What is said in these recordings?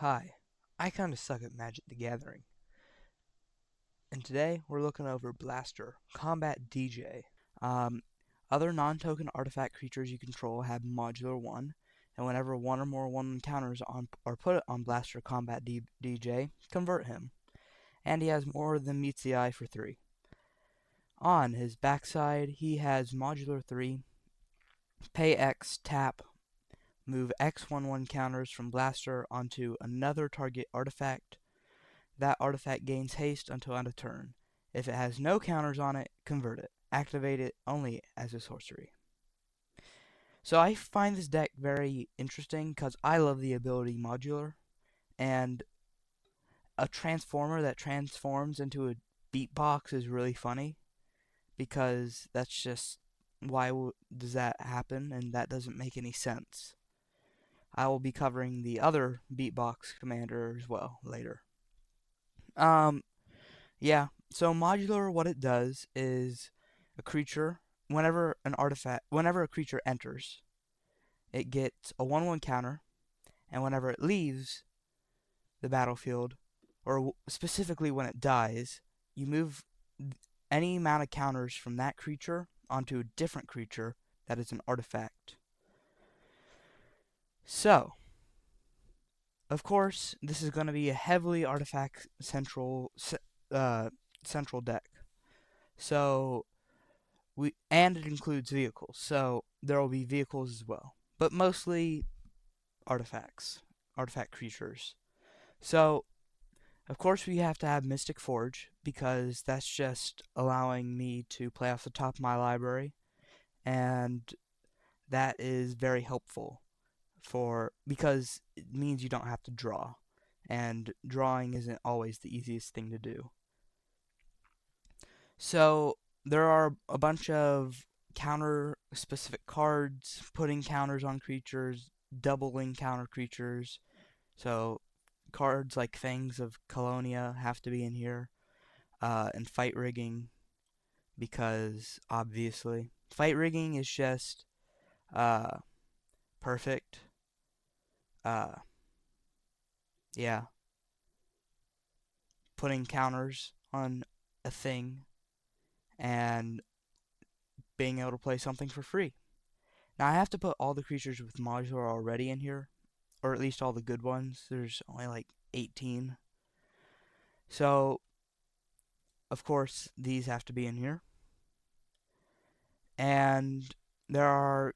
Hi, I kinda suck at Magic the Gathering, and today we're looking over Blaster, Combat DJ. Um, Other non-token artifact creatures you control have modular 1, and whenever one or more 1 encounters are put on Blaster Combat DJ, convert him, and he has more than meets the eye for 3. On his backside, he has modular 3, pay X, tap, move X 1/1 counters from Blaster onto another target artifact. That artifact gains haste until end of turn. If it has no counters on it, convert it. Activate it only as a sorcery. So I find this deck very interesting because I love the ability modular, and a transformer that transforms into a beatbox is really funny because that's just why does that happen, and that doesn't make any sense. I will be covering the other beatbox commander as well later. Um, Yeah, so modular, what it does is a creature, whenever a creature enters, it gets a 1/1 counter, and whenever it leaves the battlefield, or specifically when it dies, you move any amount of counters from that creature onto a different creature that is an artifact. So, of course, this is going to be a heavily artifact central deck. So, and it includes vehicles, so there will be vehicles as well, but mostly artifact creatures. So of course we have to have Mystic Forge because that's just allowing me to play off the top of my library, and that is very helpful because it means you don't have to draw, and drawing isn't always the easiest thing to do. So there are a bunch of counter specific cards, putting counters on creatures, doubling counter creatures. So cards like Fangs of Colonia have to be in here, and fight rigging because obviously fight rigging is just uh, perfect. Uh, yeah, putting counters on a thing and being able to play something for free. Now I have to put all the creatures with modular already in here, or at least all the good ones. There's only like 18. So, of course, these have to be in here. And there are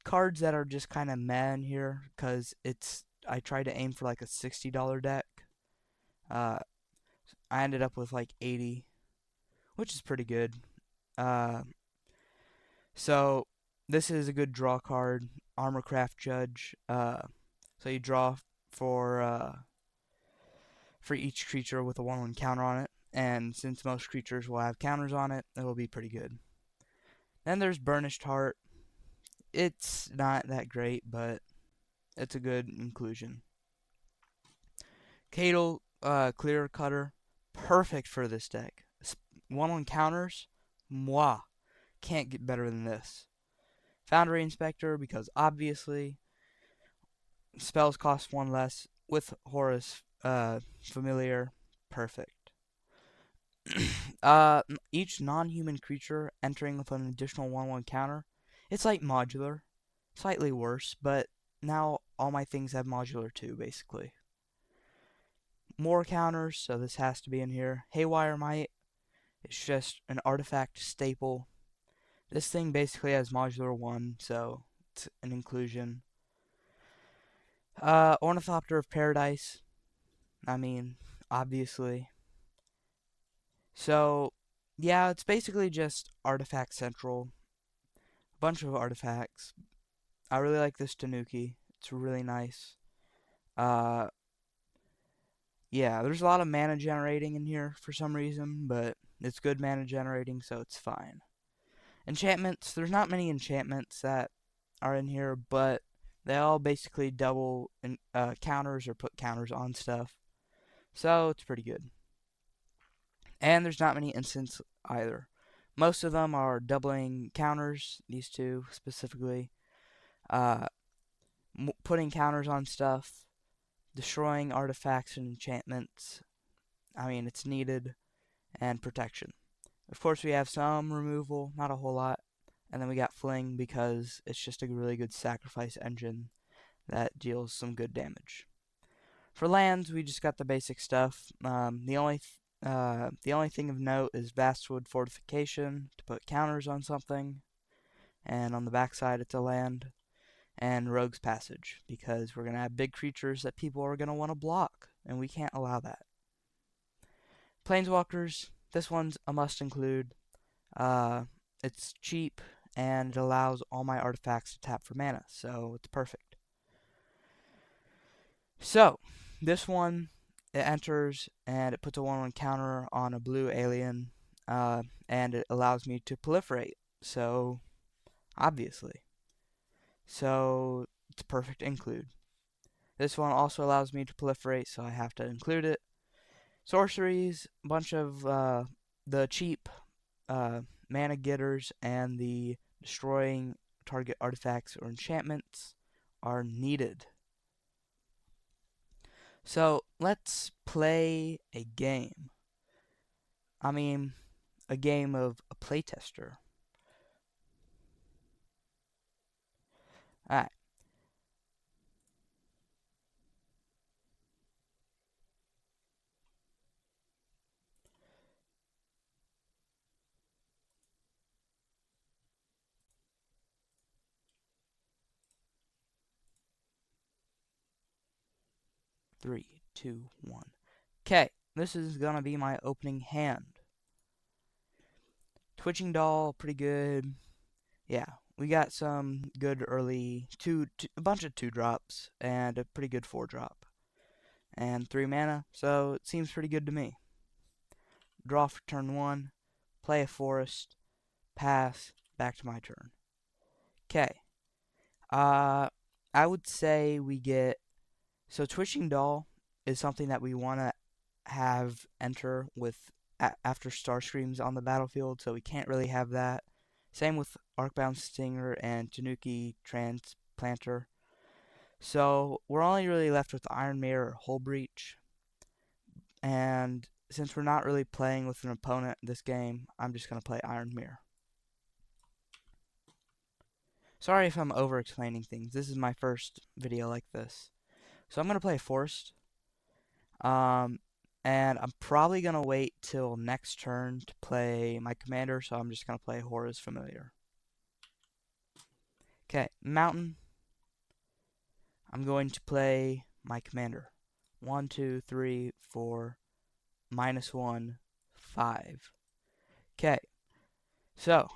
cards that are just kind of meh in here because I tried to aim for like a $60 deck. Uh, I ended up with like 80, which is pretty good. Uh, so this is a good draw card, Armorcraft Judge. So you draw for uh, for each creature with a 1/1 counter on it, and since most creatures will have counters on it, it will be pretty good. Then there's Burnished Heart. It's not that great, but it's a good inclusion. Cadle Clear Cutter, perfect for this deck. 1/1 counters, moi, can't get better than this. Foundry Inspector, because obviously spells cost 1 less with Horus Familiar, perfect. Each non-human creature entering with an additional 1/1 counter, it's like modular, slightly worse, but now all my things have modular too, basically. More counters, so this has to be in here. Haywire Might, it's just an artifact staple. This thing basically has modular 1, so it's an inclusion. Ornithopter of Paradise, I mean, obviously. So, yeah, it's basically just Artifact Central. A bunch of artifacts. I really like this Tanuki. It's really nice. Uh, yeah, there's a lot of mana generating in here for some reason, but it's good mana generating, so it's fine. Enchantments, there's not many enchantments that are in here, but they all basically double counters or put counters on stuff. So it's pretty good. And there's not many instants either. Most of them are doubling counters, these two specifically. Uh, Putting counters on stuff. destroying artifacts and enchantments. I mean, it's needed, and protection. Of course, we have some removal, not a whole lot, and then we got Fling because it's just a really good sacrifice engine that deals some good damage. For lands, we just got the basic stuff. The only thing of note is Vastwood Fortification to put counters on something, and on the backside it's a land, and Rogue's Passage because we're gonna have big creatures that people are gonna want to block, and we can't allow that. Planeswalkers, this one's a must include. It's cheap and it allows all my artifacts to tap for mana, so it's perfect. So, this one, it enters and it puts a 1/1 counter on a blue alien, and it allows me to proliferate, so obviously. So, it's a perfect include. This one also allows me to proliferate, so I have to include it. Sorceries, a bunch of the cheap mana getters and the destroying target artifacts or enchantments are needed. So let's play a game. I mean, a game of a playtester. Alright. Three, two, one. Okay, this is gonna be my opening hand. Twitching Doll, pretty good. Yeah, we got some good early a bunch of 2-drops and a pretty good 4-drop. And 3 mana, so it seems pretty good to me. Draw for turn 1, play a forest, pass, back to my turn. Okay. I would say we get... So Twitching Doll is something that we want to have enter with after Starscream's on the battlefield, so we can't really have that. Same with Arcbound Stinger and Tanuki Transplanter. So we're only really left with Iron Mirror or Hull Breach. And since we're not really playing with an opponent this game, I'm just going to play Iron Mirror. Sorry if I'm over-explaining things. This is my first video like this. So I'm going to play Forest. And I'm probably going to wait till next turn to play my commander, so I'm just going to play Horus Familiar. Okay, Mountain. I'm going to play my commander. 1, 2, 3, 4, -1, 5. Okay, so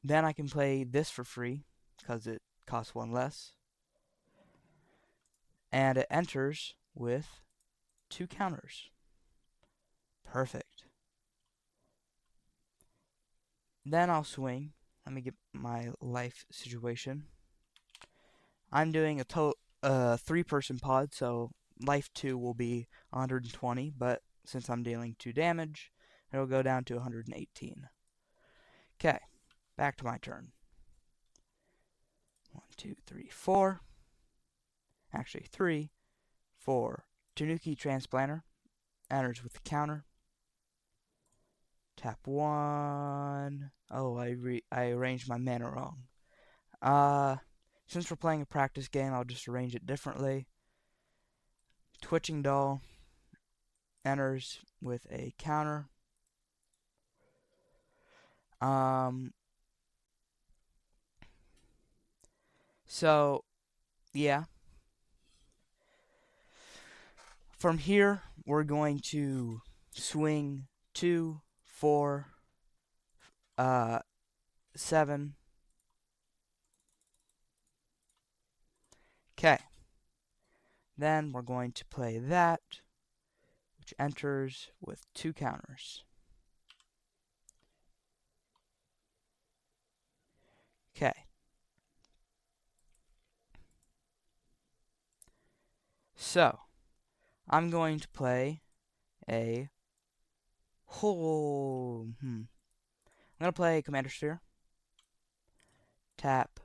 then I can play this for free because it costs 1 less. And it enters with 2 counters. Perfect. Then I'll swing. Let me get my life situation. I'm doing a 3-person pod, so life 2 will be 120, but since I'm dealing 2 damage, it'll go down to 118. Okay, back to my turn. 1, 2, 3, 4. Actually, 3, 4. Tanuki Transplanter enters with the counter. Tap 1. Oh, I arranged my mana wrong. Since we're playing a practice game, I'll just arrange it differently. Twitching Doll enters with a counter. So, yeah. From here, we're going to swing 2, 4, 7. Okay. Then we're going to play that, which enters with 2 counters. Okay. So, I'm going to play a whole... I'm going to play Commander Sphere. Tap,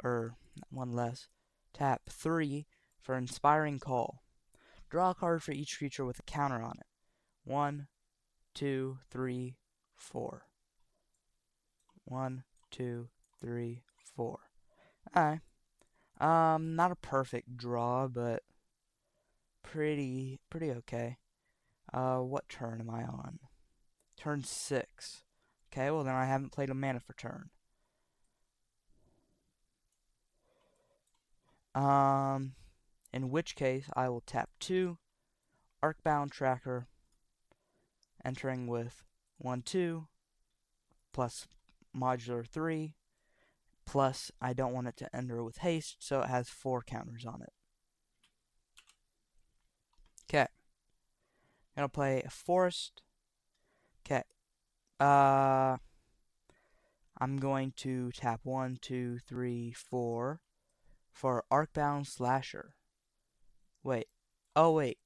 or 1 less. Tap 3 for Inspiring Call. Draw a card for each creature with a counter on it. 1, 2, 3, 4. 1, 2, 3, 4. Alright. Not a perfect draw, but pretty okay. What turn am I on? Turn 6. Okay, well then I haven't played a mana for turn. In which case I will tap 2, Arcbound Tracker, entering with 1, 2, plus modular 3, plus I don't want it to enter with haste, so it has 4 counters on it. Okay. Gonna play a forest. Okay. I'm going to tap 1, 2, 3, 4 for Arcbound Slasher. Wait. Oh, wait.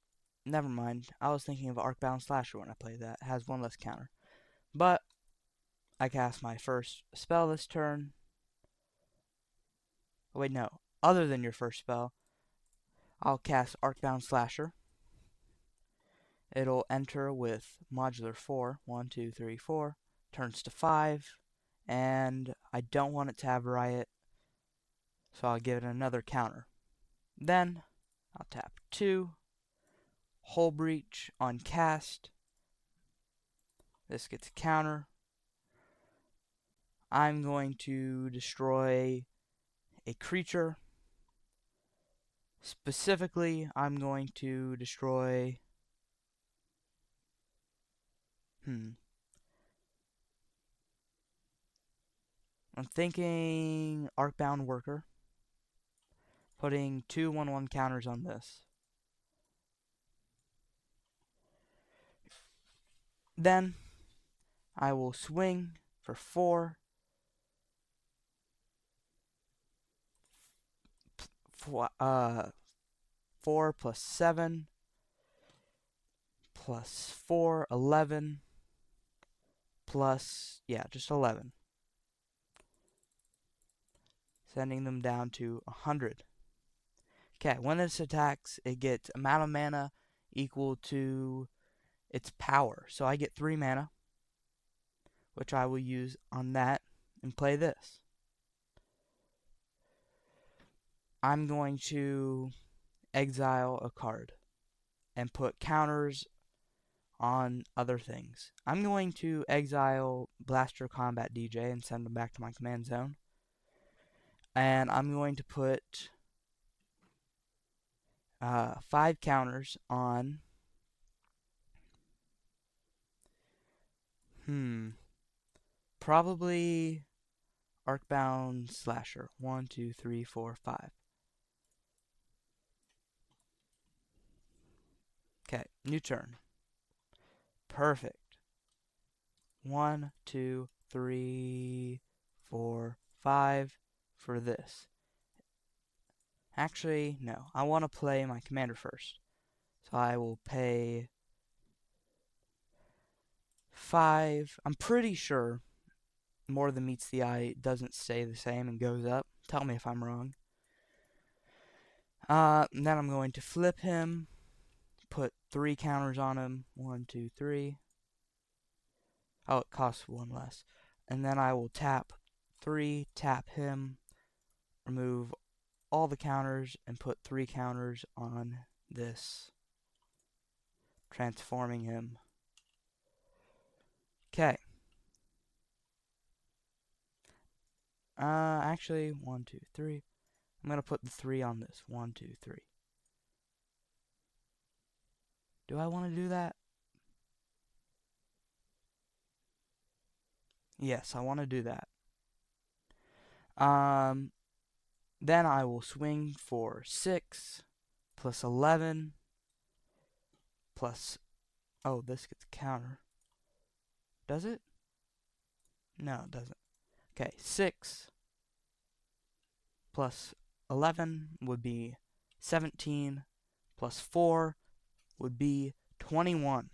Never mind. I was thinking of Arcbound Slasher when I played that. It has 1 less counter. But I cast my first spell this turn. Oh, wait, no. Other than your first spell, I'll cast Arcbound Slasher. It'll enter with modular 4. 1, 2, 3, 4. Turns to 5. And I don't want it to have Riot, so I'll give it another counter. Then I'll tap 2. Hull Breach on cast. This gets a counter. I'm going to destroy a creature. Specifically, I'm going to destroy... I'm thinking Arcbound Worker. Putting 2 1/1 counters on this. Then I will swing for 4. 4 plus 7 plus 4, 11 plus, yeah, just 11. Sending them down to 100. Okay, when this attacks, it gets amount of mana equal to its power. So I get 3 mana, which I will use on that and play this. I'm going to exile a card and put counters on other things. I'm going to exile Blaster Combat DJ and send them back to my command zone. And I'm going to put 5 counters on probably Arcbound Slasher. 1, 2, 3, 4, 5. Okay, new turn. Perfect. 1, 2, 3, 4, 5 for this. Actually, no. I want to play my commander first. So I will pay 5. I'm pretty sure More Than Meets the Eye doesn't stay the same and goes up. Tell me if I'm wrong. Then I'm going to flip him. Put 3 counters on him. 1, 2, 3. Oh, it costs 1 less. And then I will tap 3, tap him, remove all the counters, and put 3 counters on this, transforming him. Okay. Actually, 1, 2, 3. I'm gonna put the 3 on this. 1, 2, 3. Do I want to do that? Yes, I want to do that. Then I will swing for 6 plus 11 plus... Oh, this gets a counter. Does it? No, it doesn't. Okay, 6 plus 11 would be 17 plus 4 would be 21.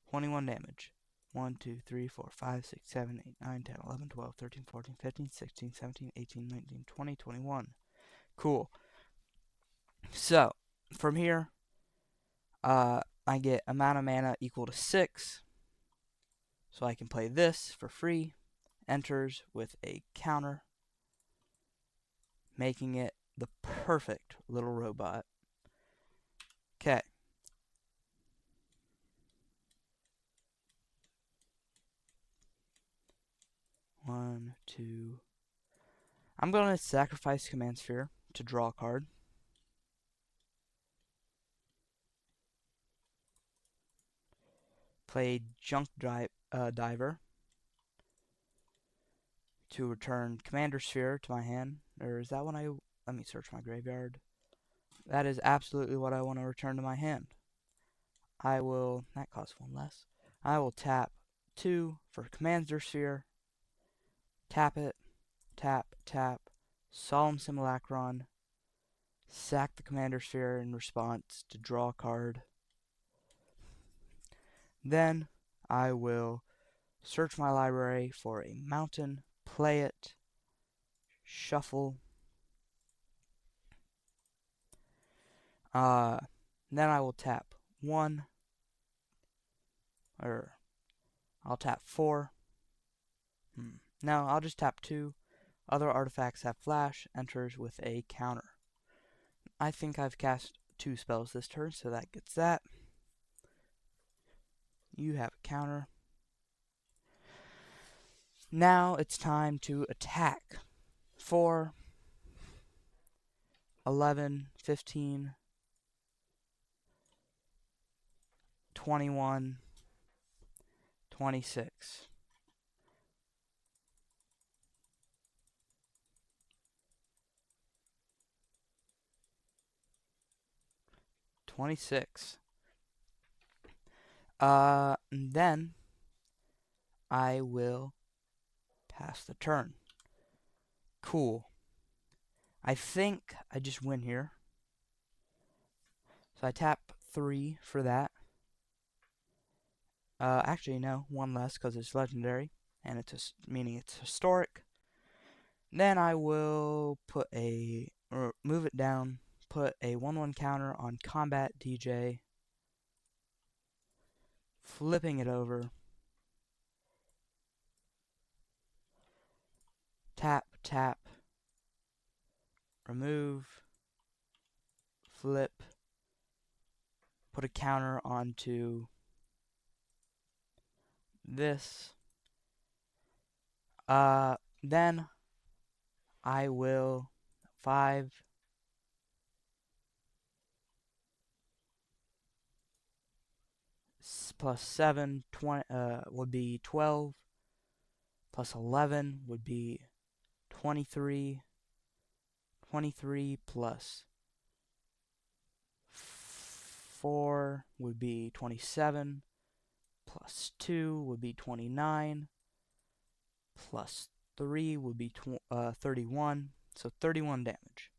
21 damage. 1, 2, 3, 4, 5, 6, 7, 8, 9, 10, 11, 12, 13, 14, 15, 16, 17, 18, 19, 20, 21. Cool. So, from here, I get amount of mana equal to 6, so I can play this for free. Enters with a counter, making it the perfect little robot. Okay. One, two. I'm going to sacrifice Command Sphere to draw a card. Play Junk Diver to return Commander Sphere to my hand. Or is that one I... Let me search my graveyard. That is absolutely what I want to return to my hand. I will... That costs 1 less. I will tap 2 for Commander Sphere. Tap it. Tap, tap. Solemn Simulacron. Sack the Commander Sphere in response to draw a card. Then I will search my library for a mountain, play it, shuffle. Then I will tap 1, or I'll tap 4. No, I'll just tap 2. Other artifacts have flash, enters with a counter. I think I've cast 2 spells this turn, so that gets that. You have a counter. Now it's time to attack. 4, 11, 15, 21, 26. 26. Then I will pass the turn. Cool. I think I just win here. So I tap 3 for that. Actually, no, 1 less because it's legendary, and it's meaning it's historic. Then I will put move it down, put a 1/1 counter on Combat DJ, flipping it over. Tap, tap, remove, flip, put a counter onto this. Then I will 5 plus 7 would be 12, plus 11 would be 23, 23 plus 4 would be 27, plus 2 would be 29, plus 3 would be 31, so 31 damage.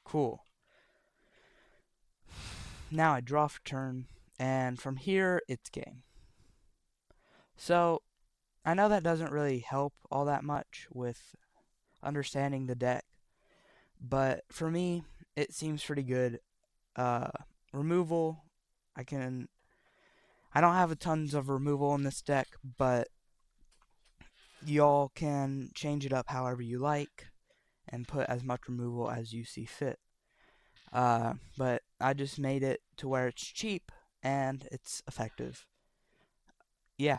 Cool. Now I draw for turn, and from here it's game. So I know that doesn't really help all that much with understanding the deck, but for me it seems pretty good. Removal, I don't have a tons of removal in this deck, but y'all can change it up however you like and put as much removal as you see fit. But I just made it to where it's cheap and it's effective. Yeah.